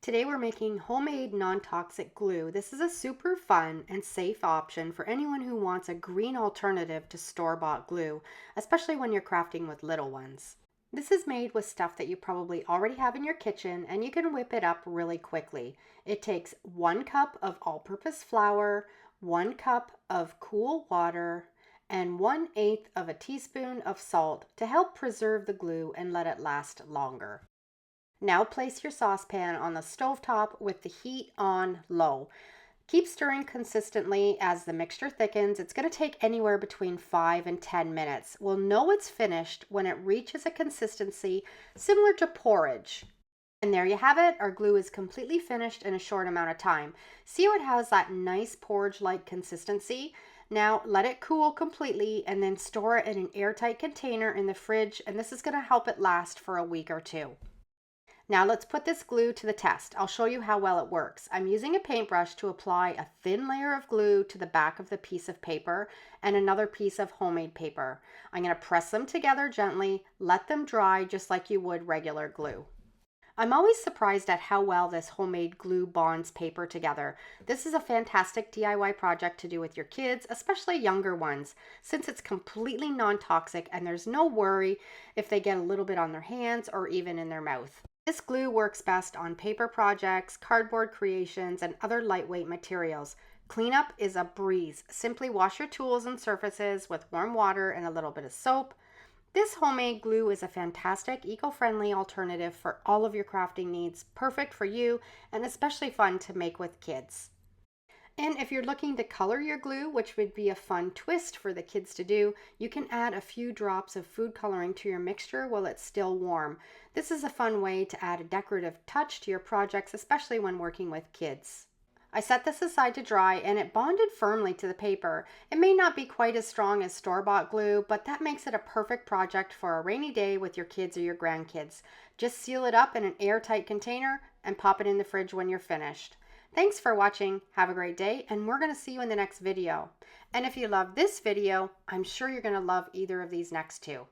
Today we're making homemade non-toxic glue. This is a super fun and safe option for anyone who wants a green alternative to store-bought glue, especially when you're crafting with little ones. This is made with stuff that you probably already have in your kitchen and you can whip it up really quickly. It takes 1 cup of all-purpose flour, 1 cup of cool water, and 1/8 of a teaspoon of salt to help preserve the glue and let it last longer. Now place your saucepan on the stovetop with the heat on low. Keep stirring consistently as the mixture thickens. It's going to take anywhere between 5 and 10 minutes. We'll know it's finished when it reaches a consistency similar to porridge. And there you have it. Our glue is completely finished in a short amount of time. See how it has that nice porridge-like consistency? Now let it cool completely and then store it in an airtight container in the fridge, and this is going to help it last for a week or two. Now let's put this glue to the test. I'll show you how well it works. I'm using a paintbrush to apply a thin layer of glue to the back of the piece of paper and another piece of homemade paper. I'm going to press them together gently, let them dry just like you would regular glue. I'm always surprised at how well this homemade glue bonds paper together. This is a fantastic DIY project to do with your kids, especially younger ones, since it's completely non-toxic and there's no worry if they get a little bit on their hands or even in their mouth. This glue works best on paper projects, cardboard creations, and other lightweight materials. Cleanup is a breeze. Simply wash your tools and surfaces with warm water and a little bit of soap. This homemade glue is a fantastic eco-friendly alternative for all of your crafting needs, perfect for you and especially fun to make with kids. And if you're looking to color your glue, which would be a fun twist for the kids to do, you can add a few drops of food coloring to your mixture while it's still warm. This is a fun way to add a decorative touch to your projects, especially when working with kids. I set this aside to dry and it bonded firmly to the paper. It may not be quite as strong as store-bought glue, but that makes it a perfect project for a rainy day with your kids or your grandkids. Just seal it up in an airtight container and pop it in the fridge when you're finished. Thanks for watching. Have a great day, and we're going to see you in the next video. And if you love this video, I'm sure you're going to love either of these next two.